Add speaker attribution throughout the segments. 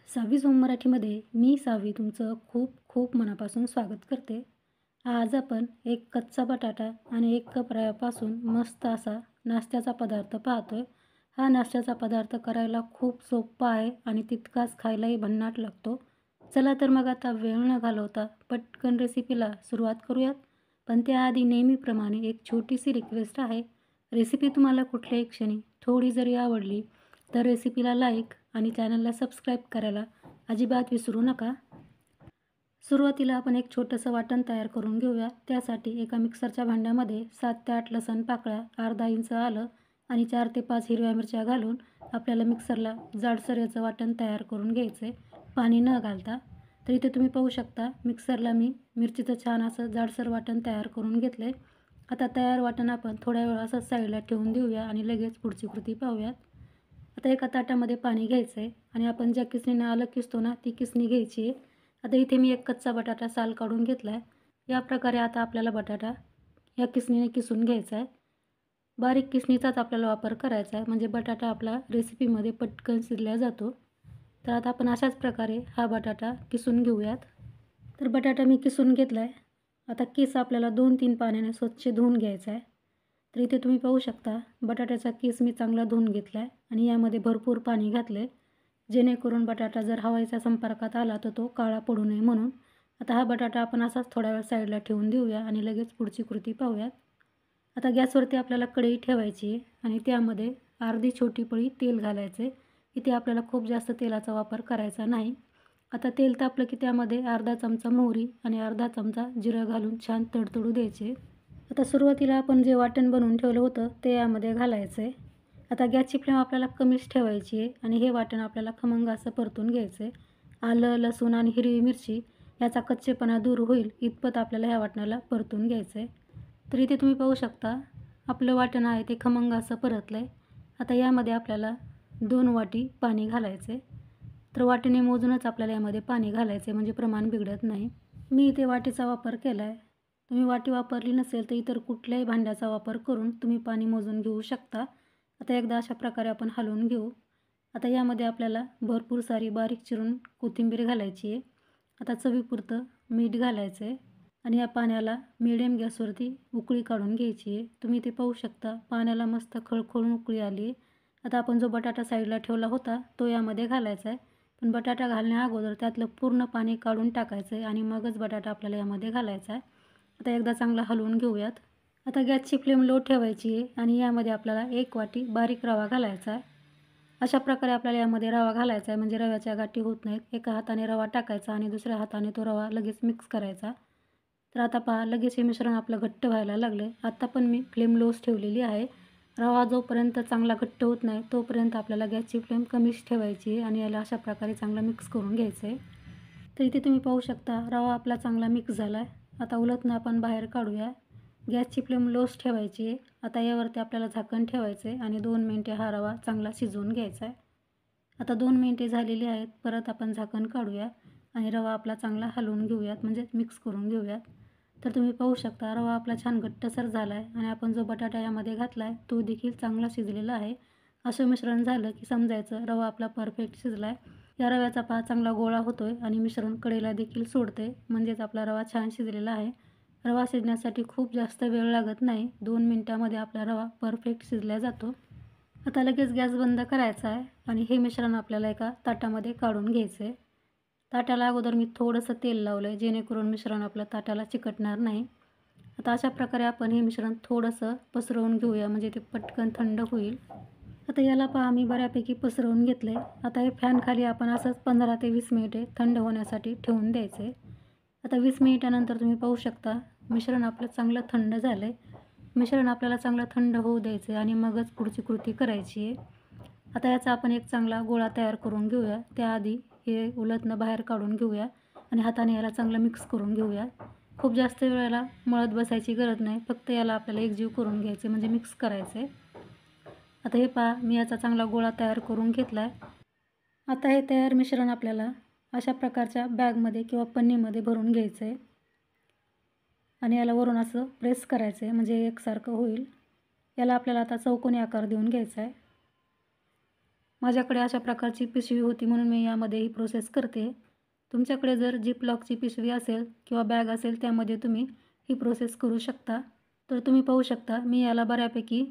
Speaker 1: सावी zone मराठीमध्ये मी सावी तुमचं खूप खूप मनापासून स्वागत करते. आज आपण एक कच्चा बटाटा आणि एक कप रव्यापासून मस्त असा नाश्त्याचा पदार्थ पाहतोय. हा नाश्त्याचा पदार्थ करायला खूप सोपा आहे आणि तितकाच खायलाही भन्नाट लागतो. चला तर मग आता वेळ न घालवता पटकन रेसिपीला सुरुवात करूयात. पण त्याआधी नेहमीप्रमाणे एक छोटीशी रिक्वेस्ट आहे. रेसिपी तुम्हाला कुठल्याही क्षणी थोडी जरी आवडली तर रेसिपीला लाईक आणि चॅनलला सबस्क्राईब करायला अजिबात विसरू नका. सुरुवातीला आपण एक छोटंसं वाटण तयार करून घेऊया. त्यासाठी एका मिक्सरच्या भांड्यामध्ये 7 ते 8 लसूण पाकळ्या, अर्धा इंच आलं आणि 4 ते 5 हिरव्या मिरच्या घालून आपल्याला मिक्सरला जाडसर याचं वाटण तयार करून घ्यायचं आहे, पाणी न घालता. तर इथे तुम्ही पाहू शकता मिक्सरला मी मिरचीचं छान असं जाडसर वाटण तयार करून घेतलं आहे. आता तयार वाटण आपण थोड्या वेळ असं साईडला ठेवून देऊया आणि लगेच पुढची कृती पाहूयात. आता एका ताटामध्ये पाणी घ्यायचं आहे आणि आपण ज्या किसणीनं आलं किसतो ना ती किसणी घ्यायची आहे. आता इथे मी एक कच्चा बटाटा साल काढून घेतला आहे. या प्रकारे आता आपल्याला बटाटा या किसणीने किसून घ्यायचा आहे. बारीक किसणीचाच आपल्याला वापर करायचा आहे म्हणजे बटाटा आपला रेसिपीमध्ये पटकन शिजला जातो. तर आता आपण अशाच प्रकारे हा बटाटा किसून घेऊयात. तर बटाटा मी किसून घेतला आहे. आता किस आपल्याला 2-3 पाण्याने स्वच्छ धुवून घ्यायचा आहे. तर इथे तुम्ही पाहू शकता बटाट्याचा किस मी चांगला धुवून घेतला आहे आणि यामध्ये भरपूर पाणी घातले जेणेकरून बटाटा जर हवेच्या संपर्कात आला तर तो काळा पडू नये म्हणून. आता हा बटाटा आपण असाच थोड्या वेळ साईडला ठेवून देऊया आणि लगेच पुढची कृती पाहूयात. आता गॅसवरती आपल्याला कढई ठेवायची आहे आणि त्यामध्ये अर्धी छोटी पळी तेल घालायचं आहे. इथे आपल्याला खूप जास्त तेलाचा वापर करायचा नाही. आता तेल तापलं की त्यामध्ये अर्धा चमचा मोहरी आणि अर्धा चमचा जिरं घालून छान तडतडू द्यायचे. आता सुरुवातीला आपण जे वाटण बनवून ठेवलं होतं ते यामध्ये घालायचं आहे. आता गॅसची फ्लेम आपल्याला कमीच ठेवायची आहे आणि हे वाटण आपल्याला खमंग असं परतून घ्यायचं आहे. आलं, लसूण आणि हिरवी मिरची याचा कच्चेपणा दूर होईल इतपत आपल्याला ह्या वाटणाला परतून घ्यायचं आहे. तर इथे तुम्ही पाहू शकता आपलं वाटण आहे ते खमंग असं परतलं आहे. आता यामध्ये आपल्याला 2 वाटी पाणी घालायचं आहे. तर वाटीने मोजूनच आपल्याला यामध्ये पाणी घालायचं आहे म्हणजे प्रमाण बिघडत नाही. मी इथे वाटीचा वापर केला आहे. तुम्ही वाटी वापरली नसेल तर इतर कुठल्याही भांड्याचा वापर करून तुम्ही पाणी मोजून घेऊ शकता. आता एकदा अशा प्रकारे आपण हलवून घेऊ. आता यामध्ये आपल्याला भरपूर सारी बारीक चिरून कोथिंबीर घालायची आहे. आता चवीपुरतं मीठ घालायचं आहे आणि या पाण्याला मिडियम गॅसवरती उकळी काढून घ्यायची आहे. तुम्ही ते पाहू शकता पाण्याला मस्त खळखळून उकळी आली आहे. आता आपण जो बटाटा साईडला ठेवला होता तो यामध्ये घालायचा आहे. पण बटाटा घालण्या अगोदर त्यातलं पूर्ण पाणी काढून टाकायचं आहे आणि मगच बटाटा आपल्याला यामध्ये घालायचा आहे. आता एकदा चांगला हलवून घेऊयात. आता गॅसची फ्लेम लो ठेवायची आहे आणि यामध्ये आपल्याला 1 वाटी बारीक रवा घालायचा आहे. अशा प्रकारे आपल्याला यामध्ये रवा घालायचा आहे म्हणजे रव्याच्या गाठी होत नाहीत. एका हाताने रवा टाकायचा आणि दुसऱ्या हाताने तो रवा लगेच मिक्स करायचा. तर आता पहा लगेच हे मिश्रण आपलं घट्ट व्हायला लागलं. आता पण मी फ्लेम लोच ठेवलेली आहे. रवा जोपर्यंत चांगला घट्ट होत नाही तोपर्यंत आपल्याला गॅसची फ्लेम कमीच ठेवायची आहे आणि याला अशा प्रकारे चांगलं मिक्स करून घ्यायचं आहे. तर इथे तुम्ही पाहू शकता रवा आपला चांगला मिक्स झाला आहे. आता उलथनं आपण बाहेर काढूया. गॅसची फ्लेम लोच ठेवायची आहे. आता यावरती आपल्याला झाकण ठेवायचं आहे आणि 2 मिनिटे हा रवा चांगला शिजवून घ्यायचा आहे. आता 2 मिनिटे झालेली आहेत. परत आपण झाकण काढूया आणि रवा आपला चांगला हलवून घेऊयात म्हणजे मिक्स करून घेऊयात. तर तुम्ही पाहू शकता रवा आपला छान घट्टसर झाला आहे आणि आपण जो बटाटा यामध्ये घातला आहे तो देखील चांगला शिजलेला आहे. असं मिश्रण झालं की समजायचं रवा आपला परफेक्ट शिजला आहे. या रव्याचा पहा चांगला गोळा होतो आहे आणि मिश्रण कढईला देखील सोडते म्हणजेच आपला रवा छान शिजलेला आहे. रवा शिजण्यासाठी खूप जास्त वेळ लागत नाही. 2 मिनिटामध्ये आपला रवा परफेक्ट शिजला जातो. आता लगेच गॅस बंद करायचा आहे आणि हे मिश्रण आपल्याला एका ताटामध्ये काढून घ्यायचं आहे. ताटाला अगोदर मी थोडंसं तेल लावलं आहे जेणेकरून मिश्रण आपलं ताटाला चिकटणार नाही. आता अशा प्रकारे आपण हे मिश्रण थोडंसं पसरवून घेऊया म्हणजे ते पटकन थंड होईल. आता याला पहा मी बऱ्यापैकी पसरवून घेतलं आहे. आता हे फॅनखाली आपण असंच 15 ते 20 मिनिटे थंड होण्यासाठी ठेवून द्यायचं आहे. आता 20 मिनिटानंतर तुम्ही पाहू शकता मिश्रण आपलं चांगलं थंड झालं आहे. मिश्रण आपल्याला चांगलं थंड होऊ द्यायचं आहे आणि मगच पुढची कृती करायची आहे. आता याचा आपण एक चांगला गोळा तयार करून घेऊया. त्याआधी हे उलथनं बाहेर काढून घेऊया आणि हाताने याला चांगलं मिक्स करून घेऊया. खूप जास्त वेळेला मळत बसायची गरज नाही. फक्त याला आपल्याला एकजीव करून घ्यायचं म्हणजे मिक्स करायचं आहे. आता हे पहा मी याचा चांगला गोळा तयार करून घेतला आहे. आता हे तयार मिश्रण आपल्याला अशा प्रकारच्या बॅगमध्ये किंवा पन्नीमध्ये भरून घ्यायचं आहे आणि याला वरून असं प्रेस करायचं आहे म्हणजे एकसारखं होईल. याला आपल्याला आता चौकोनी आकार देऊन घ्यायचा आहे. माझ्याकडे अशा प्रकारची पिशवी होती म्हणून मी यामध्ये ही प्रोसेस करते. तुमच्याकडे जर जिप लॉकची पिशवी असेल किंवा बॅग असेल त्यामध्ये तुम्ही ही प्रोसेस करू शकता. तर तुम्ही पाहू शकता मी याला बऱ्यापैकी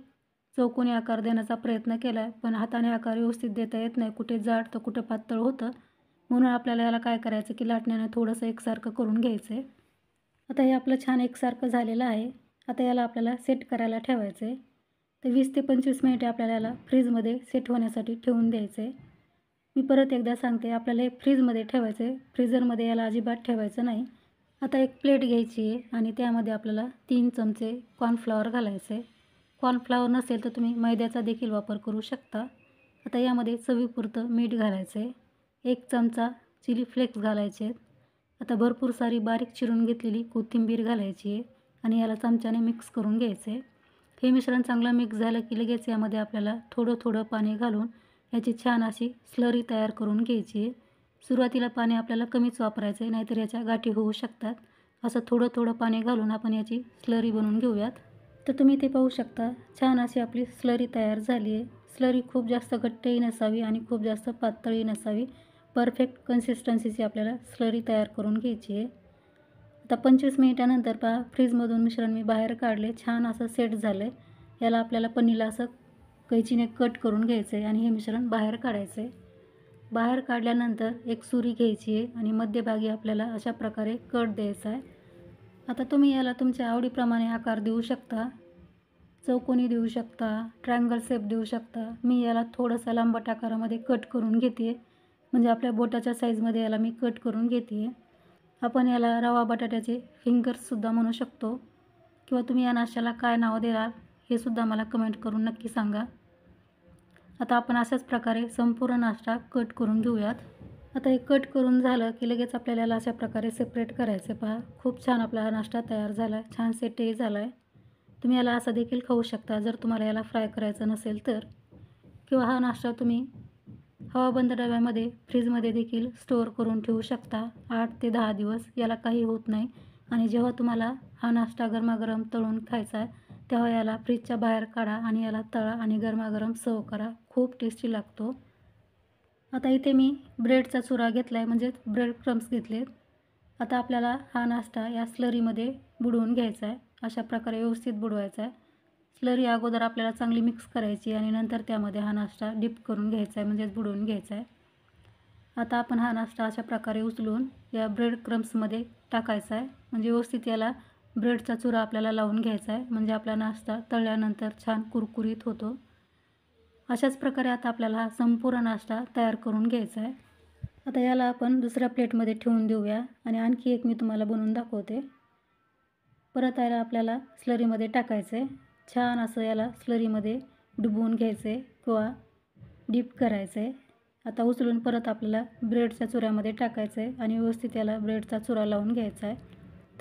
Speaker 1: चौकोनी आकार देण्याचा प्रयत्न केला आहे, पण हाताने आकार व्यवस्थित देता येत नाही. कुठे जाड तर कुठे पातळ होतं. म्हणून आपल्याला याला काय करायचं की लाटण्याने थोडंसं एकसारखं करून घ्यायचं आहे. आता हे आपलं छान एकसारखं झालेलं आहे. आता याला आपल्याला सेट करायला ठेवायचं आहे. तर 20 ते 25 मिनिटे आपल्याला याला फ्रीजमध्ये सेट होण्यासाठी ठेवून द्यायचं आहे. मी परत एकदा सांगते, आपल्याला हे फ्रीजमध्ये ठेवायचं आहे. फ्रीझरमध्ये याला अजिबात ठेवायचं नाही. आता एक प्लेट घ्यायची आहे आणि त्यामध्ये आपल्याला 3 चमचे कॉर्नफ्लॉवर घालायचं आहे. कॉर्नफ्लॉवर नसेल तर तुम्ही मैद्याचा देखील वापर करू शकता. आता यामध्ये चवीपुरतं मीठ घालायचं आहे. 1 चमचा चिली फ्लेक्स घालायचे आहेत. आता भरपूर सारी बारीक चिरून घेतलेली कोथिंबीर घालायची आहे आणि याला चमच्याने मिक्स करून घ्यायचं आहे. हे मिश्रण चांगलं मिक्स झालं की लगेच यामध्ये आपल्याला थोडं थोडं पाणी घालून याची छान अशी स्लरी तयार करून घ्यायची आहे. सुरुवातीला पाणी आपल्याला कमीच वापरायचं आहे, नाहीतर याच्या गाठी होऊ शकतात. असं थोडं थोडं पाणी घालून आपण याची स्लरी बनवून घेऊयात. तर तुम्ही ते पाहू शकता, छान अशी आपली स्लरी तयार झाली आहे. स्लरी खूप जास्त घट्टही नसावी आणि खूप जास्त पातळही नसावी. परफेक्ट कन्सिस्टन्सीची आपल्याला स्लरी तयार करून घ्यायची आहे. आता 25 मिनिटानंतर पहा, फ्रीजमधून मिश्रण मी बाहेर काढले. छान असं सेट झालं आहे. याला आपल्याला पन्नीला असं कैचीने कट करून घ्यायचं आहे आणि हे मिश्रण बाहेर काढायचं आहे. बाहेर काढल्यानंतर एक सुरी घ्यायची आहे आणि मध्यभागी आपल्याला अशा प्रकारे कट द्यायचा आहे. आता तुम्ही याला तुमच्या आवडीप्रमाणे आकार देऊ शकता. चौकोनी देऊ शकता, ट्रायंगल शेप देऊ शकता. मी याला थोडंसं लांबट आकारामध्ये कट करून घेते आहे. म्हणजे आपल्या बोटाच्या साईजमध्ये याला मी कट करून घेते आहे. आपण याला रवा बटाट्याचे फिंगर्ससुद्धा म्हणू शकतो किंवा तुम्ही या नाश्त्याला काय नाव द्याल हे सुद्धा मला कमेंट करून नक्की सांगा. आता आपण अशाच प्रकारे संपूर्ण नाश्ता कट करून घेऊयात. आता हे कट करून झालं की लगेच आपल्याला याला अशा प्रकारे सेपरेट करायचं. पहा, खूप छान आपला हा नाश्ता तयार झाला आहे. छान सेटही झाला आहे. तुम्ही याला असं देखील खाऊ शकता जर तुम्हाला याला फ्राय करायचं नसेल तर, किंवा हा नाश्ता तुम्ही हवाबंद डब्यामध्ये फ्रीजमध्ये देखील स्टोअर करून ठेवू शकता. 8 ते 10 दिवस याला काही होत नाही. आणि जेव्हा तुम्हाला हा नाश्ता गरमागरम तळून खायचा आहे तेव्हा याला फ्रीजच्या बाहेर काढा आणि याला तळा आणि गरमागरम सर्व करा. खूप टेस्टी लागतो. आता इथे मी ब्रेडचा चुरा घेतला आहे, म्हणजे ब्रेड क्रम्स घेतलेत. आता आपल्याला हा नाश्ता या स्लरीमध्ये बुडवून घ्यायचा आहे. अशा प्रकारे व्यवस्थित बुडवायचा आहे. स्लरी अगोदर आपल्याला चांगली मिक्स करायची आणि नंतर त्यामध्ये हा नाश्ता डिप करून घ्यायचा आहे, म्हणजेच बुडवून घ्यायचा आहे. आता आपण हा नाश्ता अशा प्रकारे उचलून या ब्रेड क्रम्समध्ये टाकायचा आहे. म्हणजे व्यवस्थित याला ब्रेडचा चुरा आपल्याला लावून घ्यायचा आहे, म्हणजे आपला नाश्ता तळल्यानंतर छान कुरकुरीत होतो. अशाच प्रकारे आता आपल्याला हा संपूर्ण नाश्ता तयार करून घ्यायचा आहे. आता याला आपण दुसऱ्या प्लेटमध्ये ठेवून देऊया आणि आणखी एक मी तुम्हाला बनवून दाखवते. परत याला आपल्याला स्लरीमध्ये टाकायचं आहे. छान असं याला स्लरीमध्ये डुबवून घ्यायचं आहे किंवा डीप करायचं आहे. आता उचलून परत आपल्याला ब्रेडच्या चुऱ्यामध्ये टाकायचं आहे आणि व्यवस्थित याला ब्रेडचा चुरा लावून घ्यायचा आहे.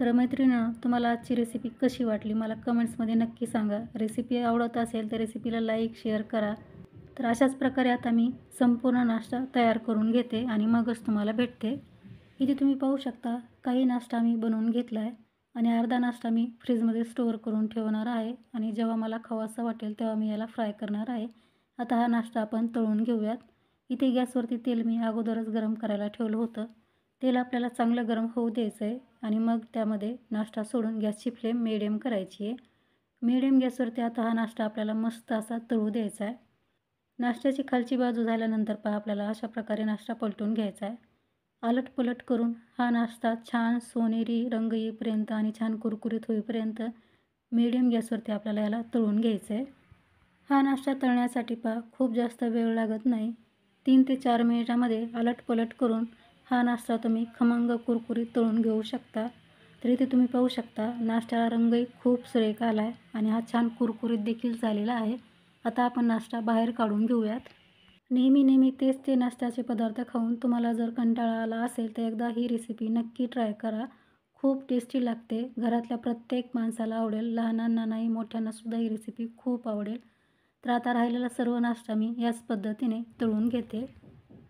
Speaker 1: तर मैत्रिणींनो, तुम्हाला आजची रेसिपी कशी वाटली मला कमेंट्समध्ये नक्की सांगा. रेसिपी आवडत असेल तर रेसिपीला लाईक शेअर करा. तर अशाच प्रकारे आता मी संपूर्ण नाश्ता तयार करून घेते आणि मगच तुम्हाला भेटते. इथे तुम्ही पाहू शकता, काही नाश्ता मी बनवून घेतला आहे आणि अर्धा नाश्ता मी फ्रीजमध्ये स्टोअर करून ठेवणार आहे आणि जेव्हा मला खावासा वाटेल तेव्हा मी याला फ्राय करणार आहे. आता हा नाश्ता आपण तळून घेऊयात. इथे गॅसवरती तेल मी अगोदरच गरम करायला ठेवलं होतं. तेल आपल्याला चांगलं गरम होऊ द्यायचं आहे आणि मग त्यामध्ये नाश्ता सोडून गॅसची फ्लेम मिडियम करायची आहे. मिडियम गॅसवरती आता हा नाश्ता आपल्याला मस्त असा तळू द्यायचा आहे. नाश्त्याची खालची बाजू झाल्यानंतर पहा, आपल्याला अशा प्रकारे नाश्ता पलटून घ्यायचा आहे. आलटपलट करून हा नाश्ता छान सोनेरी रंग येईपर्यंत आणि छान कुरकुरीत होईपर्यंत मिडियम गॅसवरती आपल्याला याला तळून घ्यायचं आहे. हा नाश्ता तळण्यासाठी पहा खूप जास्त वेळ लागत नाही. 3 ते 4 मिनिटामध्ये आलटपलट करून हा नाश्ता तुम्ही खमंग कुरकुरीत तळून घेऊ शकता. तर इथे तुम्ही पाहू शकता नाश्त्याला रंगही खूप सुरेख आला आहे आणि हा छान कुरकुरीत देखील झालेला आहे. आता आपण नाश्ता बाहेर काढून घेऊयात. नेहमी तेच ते नाश्त्याचे पदार्थ खाऊन तुम्हाला जर कंटाळा आला असेल तर एकदा ही रेसिपी नक्की ट्राय करा. खूप टेस्टी लागते. घरातल्या प्रत्येक माणसाला आवडेल. लहानांना नाही, मोठ्यांनासुद्धा ही रेसिपी खूप आवडेल. तर आता राहिलेला सर्व नाश्ता मी याच पद्धतीने तळून घेते.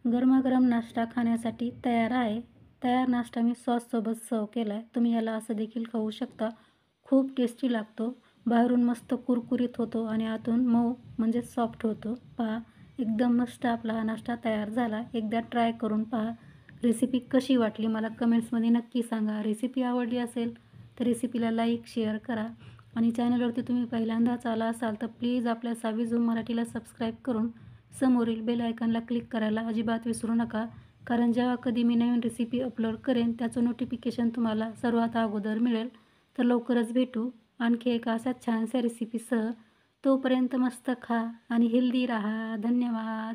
Speaker 1: गरमागरम नाश्ता खाण्यासाठी तयार आहे. तयार नाश्ता मी सॉससोबत सर्व केला आहे. तुम्ही याला असं देखील खाऊ शकता. खूप टेस्टी लागतो. बाहेरून मस्त कुरकुरीत होतो आणि आतून मऊ म्हणजे सॉफ्ट होतो. पहा, एकदम मस्त आपला हा नाश्ता तयार झाला. एकदा ट्राय करून पहा. रेसिपी कशी वाटली मला कमेंट्समध्ये नक्की सांगा. रेसिपी आवडली असेल तर रेसिपीला लाईक, शेअर करा आणि चॅनलवरती तुम्ही पहिल्यांदाच आला असाल तर प्लीज आपल्या सावी झूम मराठीला सबस्क्राईब करून समोरील बेल आयकॉनला क्लिक करायला अजिबात विसरू नका. कारण जेव्हा कधी मी नवीन रेसिपी अपलोड करेन त्याचं नोटिफिकेशन तुम्हाला सर्वात अगोदर मिळेल. तर लवकरच भेटू आणखी एका अशाच छानशा रेसिपीसह. तोपर्यंत मस्त खा आणि हेल्दी राहा. धन्यवाद.